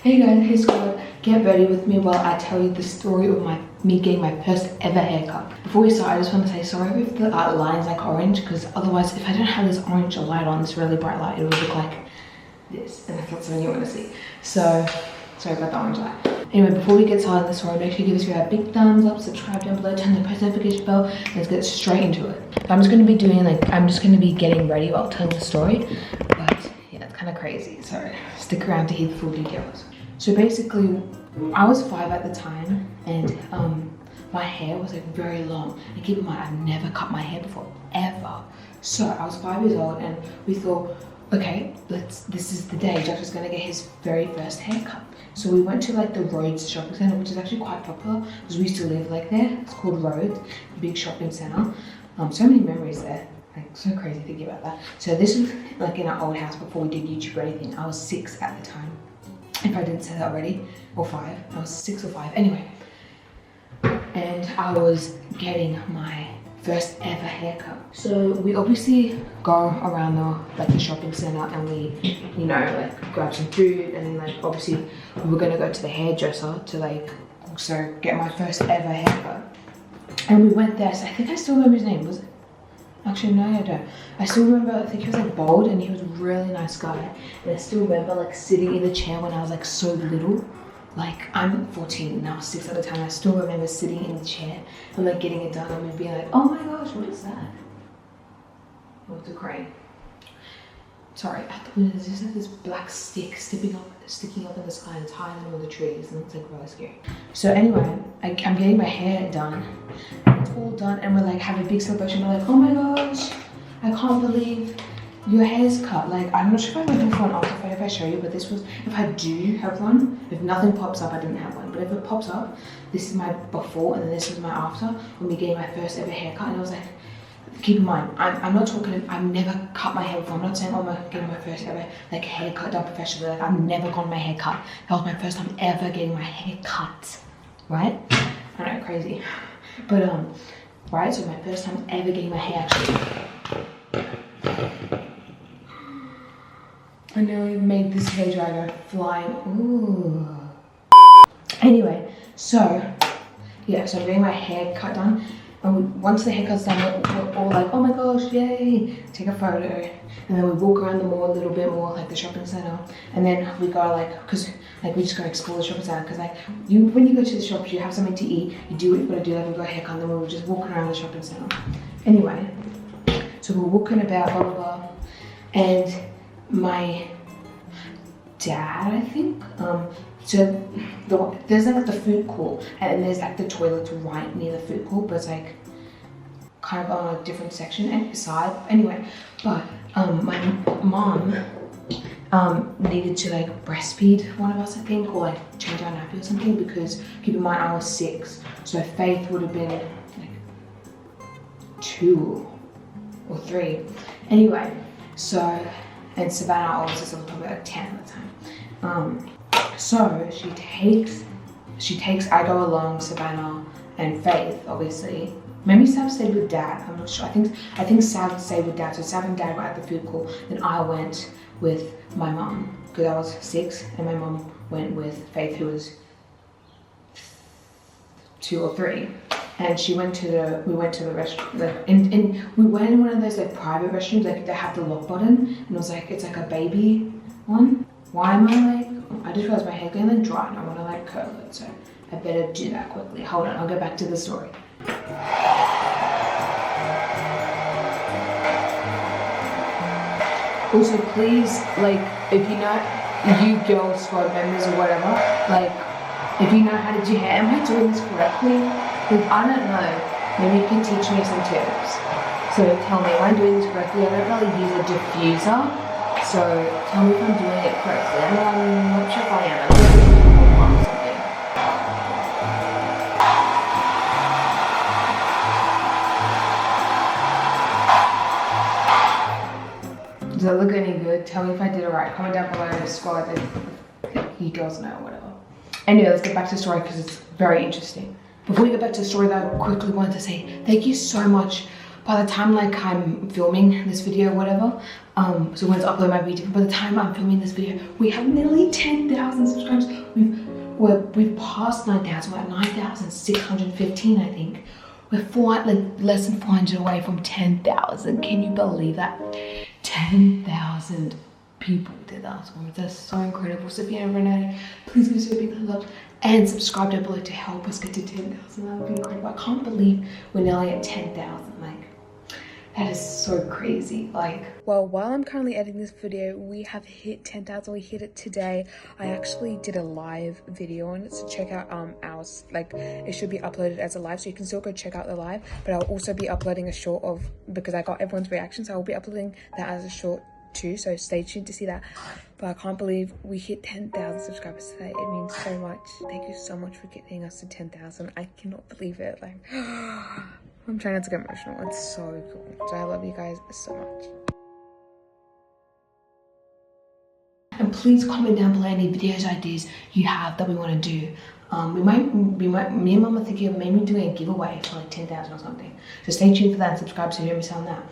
Hey guys, hey squad, get ready with me while I tell you the story of me getting my first ever haircut. Before we start, I just want to say sorry if the line's like orange, because otherwise if I don't have this orange light on, this really bright light, it would look like this, and that's not something you want to see. So, sorry about the orange light. Anyway, before we get started in the story, make sure you give this video a big thumbs up, subscribe down below, turn the post notification bell, and let's get straight into it. I'm just going to be getting ready while telling the story, but yeah, it's kind of crazy, so stick around to hear the full details. So basically, I was 5 at the time, and my hair was like very long. And keep in mind, I've never cut my hair before, ever. So I was 5 years old, and we thought, okay, this is the day Josh is gonna get his very first haircut. So we went to like the Rhodes shopping center, which is actually quite popular because we used to live like there. It's called Rhodes, a big shopping center. So many memories there. Like, so crazy thinking about that. So this was like in our old house before we did YouTube or anything. I was 6 at the time, if I didn't say that already, or 5. I was 6 or 5, anyway. And I was getting my first ever haircut. So we obviously go around the shopping center, and we, you know, like grab some food, and then like obviously we were gonna go to the hairdresser to like also get my first ever haircut. And we went there. So I think I still remember his name. Was it? Actually, no, I don't. I still remember, I think he was like bald, and he was a really nice guy. And I still remember like sitting in the chair when I was like so little. Like, I'm 14 now, 6 at the time. I still remember sitting in the chair and like getting it done, and being like, oh my gosh, what is that? Oh, it's a crane. Sorry, at the window there's just like this black stick sticking up in the sky, and it's higher than all the trees, and it's like really scary. So anyway, I'm getting my hair done. It's all done, and we're like having a big celebration. We're like, oh my gosh, I can't believe your hair's cut. Like, I'm not sure if I went for an after photo if I show you, but this was, if I do have one, if nothing pops up, I didn't have one, but if it pops up, this is my before, and then this is my after, when we gave my first ever haircut. And I was like, keep in mind, I'm not talking, I've never cut my hair before. I'm not saying, oh, I'm getting my first ever like haircut done professionally. Like, I've never gotten my hair cut. That was my first time ever getting my hair cut, right? I know, crazy. But right, so my first time ever getting my hair actually. I nearly made this hairdryer flying. Ooh. Anyway, so yeah, so I'm getting my hair cut done. And once the haircut's done, we're all like, oh my gosh, yay, take a photo. And then we walk around the mall a little bit more, like the shopping center. And then we go like, cause like we just go explore the shopping center. Cause like when you go to the shops, you have something to eat, you do what you gotta do, like we got a haircut, and then we were just walking around the shopping center. Anyway, so we're walking about, blah, blah, blah. And my dad, I think, so there's like the food court, and there's like the toilets right near the food court, but it's like kind of on a different section and side. Anyway, but my mom needed to like breastfeed one of us, I think, or like change our nappy or something, because keep in mind I was 6, so Faith would have been like 2 or 3. Anyway, so, and Savannah obviously was probably like 10 at the time. So she takes, I go along, Savannah and Faith, obviously. Maybe Sav stayed with Dad, I'm not sure. I think Sav stayed with Dad, so Sav and Dad were at the food court. Then I went with my mum, because I was 6, and my mum went with Faith, who was 2 or 3. And we went to the restroom, like, and we went in one of those like private restrooms, like they have the lock button, and it was like, it's like a baby one. Why am I like, I just realized my hair getting like dry, and I want to like curl it, so I better do that quickly. Hold on, I'll go back to the story. Also, please, like, if you know, you girl squad members or whatever, like, if you know how to do hair, am I doing this correctly? Like, I don't know. Maybe you can teach me some tips. So tell me, am I doing this correctly? I don't really use a diffuser, so tell me if I'm doing it correctly. I'm not sure if I am. I think I'm doing it wrong or something. Does that look any good? Tell me if I did it right. Comment down below in the squad if you girls know or whatever. Anyway, let's get back to the story because it's very interesting. Before we get back to the story, though, I quickly wanted to say thank you so much. By the time like I'm filming this video or whatever, so when it's uploaded my video, by the time I'm filming this video, we have nearly 10,000 subscribers. we've passed 9,000. We're at 9,615, I think. We're less than 400 away from 10,000. Can you believe that? 10,000 people did that. That's so incredible. So if you haven't already, please give us a big thumbs up and subscribe down below to help us get to 10,000. That would be incredible. I can't believe we're nearly at 10,000. Like, that is so crazy. Like, well, while I'm currently editing this video, we have hit 10,000. We hit it today. I actually did a live video on it, so check out ours. Like, it should be uploaded as a live, so you can still go check out the live. But I'll also be uploading a short of, because I got everyone's reactions, so I'll be uploading that as a short too. So stay tuned to see that. But I can't believe we hit 10,000 subscribers today. It means so much. Thank you so much for getting us to 10,000. I cannot believe it. Like, I'm trying not to get emotional. It's so cool. So I love you guys so much. And please comment down below any videos ideas you have that we want to do. Me and Mum are thinking of maybe doing a giveaway for like 10,000 or something. So stay tuned for that and subscribe so you don't miss out on that.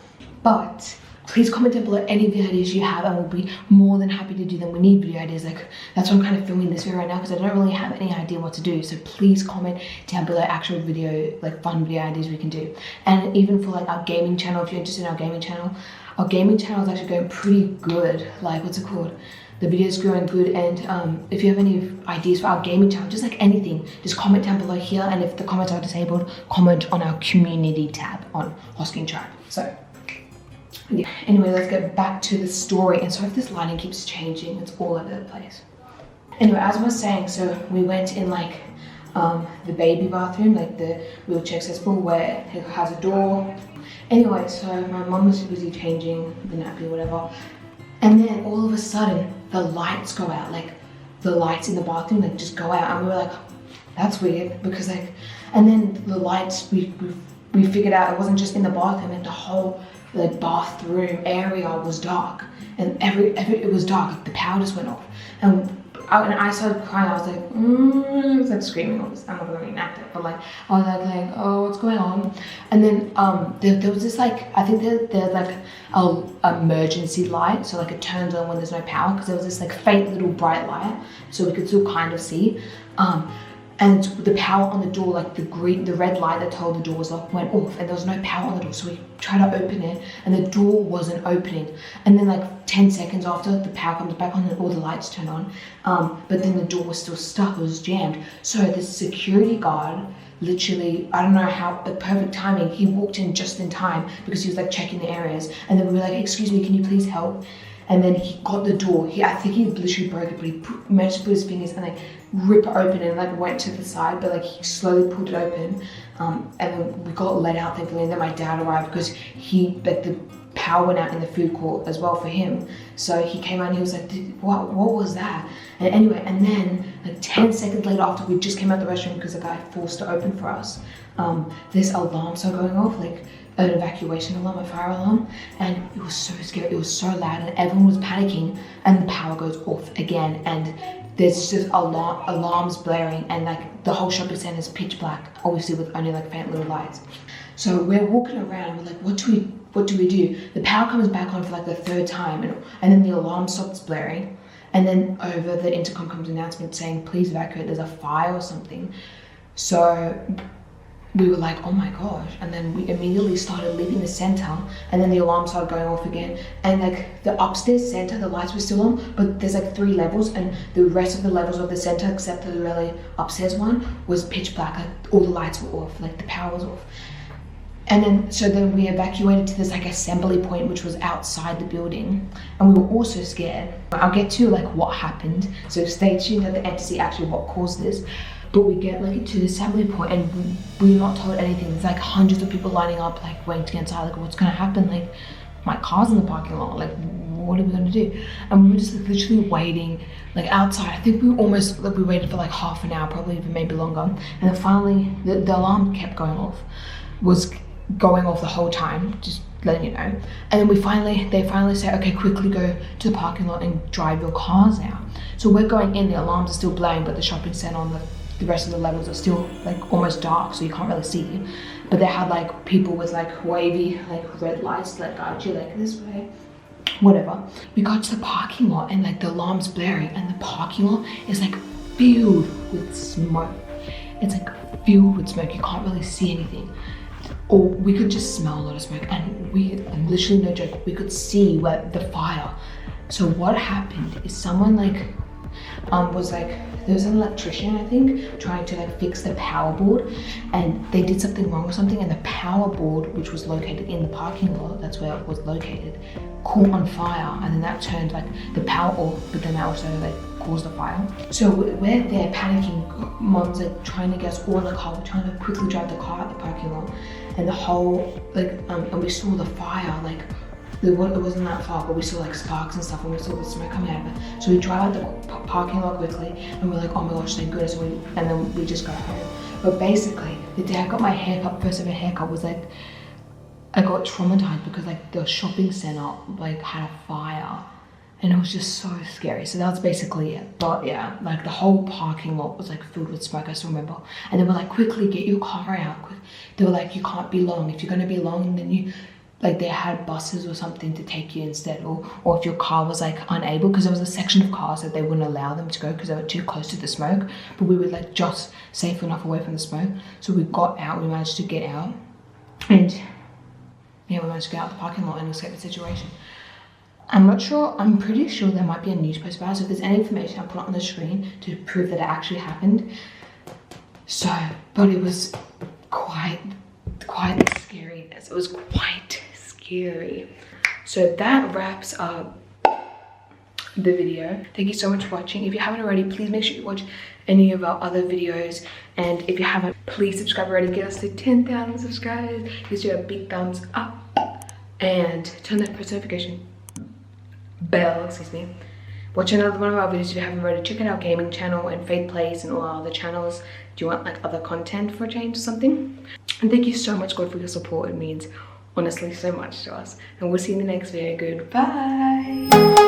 But please comment down below any video ideas you have and we'll be more than happy to do them. We need video ideas. Like, that's why I'm kind of filming this video right now, because I don't really have any idea what to do. So please comment down below actual video, like fun video ideas we can do. And even for like our gaming channel, if you're interested in our gaming channel is actually going pretty good. Like, what's it called? The video's growing good, and if you have any ideas for our gaming channel, just like anything, just comment down below here. And if the comments are disabled, comment on our community tab on Hosking Tribe. So yeah. Anyway, let's get back to the story. And so if this lighting keeps changing, it's all over the place. Anyway, as I was saying, so we went in like the baby bathroom, like the wheelchair accessible, where it has a door. Anyway, so my mum was busy changing the nappy or whatever. And then all of a sudden, the lights go out. Like, the lights in the bathroom, like, just go out. And we were like, that's weird, because like, and then the lights, we figured out it wasn't just in the bathroom, and the whole like bathroom area was dark, and it was dark. Like, the power just went off, and I started crying. I was like, screaming. I'm not gonna reenact it, but like, I was like, oh, what's going on? And then there was this like, I think there's like a emergency light, so like it turns on when there's no power, because there was this like faint little bright light, so we could still kind of see. And the power on the door, like the red light that told the door was locked, went off, and there was no power on the door. So we tried to open it, and the door wasn't opening. And then like 10 seconds after, the power comes back on and all the lights turn on. But then the door was still stuck, it was jammed. So the security guard, literally, I don't know how, but perfect timing, he walked in just in time, because he was like checking the areas. And then we were like, excuse me, can you please help? And then he got the door. I think he literally broke it, but he managed to put his fingers and like rip it open, and like went to the side, but like he slowly pulled it open. And then we got let out, thankfully. And then my dad arrived, because the power went out in the food court as well for him. So he came out and he was like, what was that? And anyway, and then like 10 seconds later, after we just came out the restroom, because the guy forced it open for us, this alarm started going off, like an evacuation alarm, a fire alarm, and it was so scary. It was so loud, and everyone was panicking, and the power goes off again, and there's just alarms blaring, and like the whole shopping center is pitch black, obviously with only like faint little lights. So we're walking around, and we're like, what do we do? The power comes back on for like the third time, and then the alarm stops blaring, and then over the intercom comes an announcement saying, please evacuate, there's a fire or something. So we were like, oh my gosh. And then we immediately started leaving the center, and then the alarm started going off again. And like the upstairs center, the lights were still on, but there's like 3 levels, and the rest of the levels of the center, except for the really upstairs one, was pitch black. Like all the lights were off, like the power was off. And then, so then we evacuated to this like assembly point, which was outside the building. And we were also scared. I'll get to like what happened, so stay tuned at the end to see actually what caused this. But we get like to the assembly point, and we're not told anything. There's like hundreds of people lining up, like waiting to get inside, like what's gonna happen? Like my car's in the parking lot, like what are we gonna do? And we were just like literally waiting like outside. I think we waited for like half an hour, probably even maybe longer. And then finally the alarm kept going off, was going off the whole time, just letting you know. And then they finally say, okay, quickly go to the parking lot and drive your cars out. So we're going in, the alarms are still blaring, but the shopping center on the rest of the levels are still like almost dark, so you can't really see. But they had like people with like wavy like red lights that guide you like this way, whatever. We got to the parking lot, and like the alarm's blaring, and the parking lot is like filled with smoke. It's like filled with smoke. You can't really see anything. Or we could just smell a lot of smoke, and literally no joke, we could see where the fire. So what happened is someone like was like, there was an electrician, I think, trying to like fix the power board, and they did something wrong or something, and the power board, which was located in the parking lot, that's where it was located, caught on fire, and then that turned like the power off, but then that also like caused the fire. So we're there panicking. Mom's like trying to get us all in the car. We're trying to quickly drive the car out the parking lot, and the whole like and we saw the fire like. It wasn't that far, but we saw like sparks and stuff, and we saw the smoke coming out of it. So we drive out the parking lot quickly, and we're like, oh my gosh, thank goodness. And then we just go home. But basically, the day I got my haircut, first ever haircut, was like, I got traumatized because like the shopping center like had a fire, and it was just so scary. So that's basically it. But yeah, like the whole parking lot was like filled with smoke, I still remember. And they were like, quickly get your car out. They were like, you can't be long. If you're gonna be long, then you, like they had buses or something to take you instead, or if your car was like unable, because there was a section of cars that they wouldn't allow them to go because they were too close to the smoke, but we were like just safe enough away from the smoke. So we got out, we managed to get out, and yeah, we managed to get out the parking lot and escape the situation. I'm pretty sure there might be a news post about it, so if there's any information, I'll put it on the screen to prove that it actually happened. So, but it was quite scary. It was quite scary. So that wraps up the video. Thank you so much for watching. If you haven't already, please make sure you watch any of our other videos, and if you haven't, please subscribe already. Get us to 10,000 subscribers. Give us a big thumbs up and turn that post notification bell, excuse me. Watch another one of our videos if you haven't already. Check out our gaming channel and Faith Plays and all our other channels. Do you want like other content for a change or something? And thank you so much, God, for your support. It means honestly so much to us. And we'll see you in the next video. Goodbye.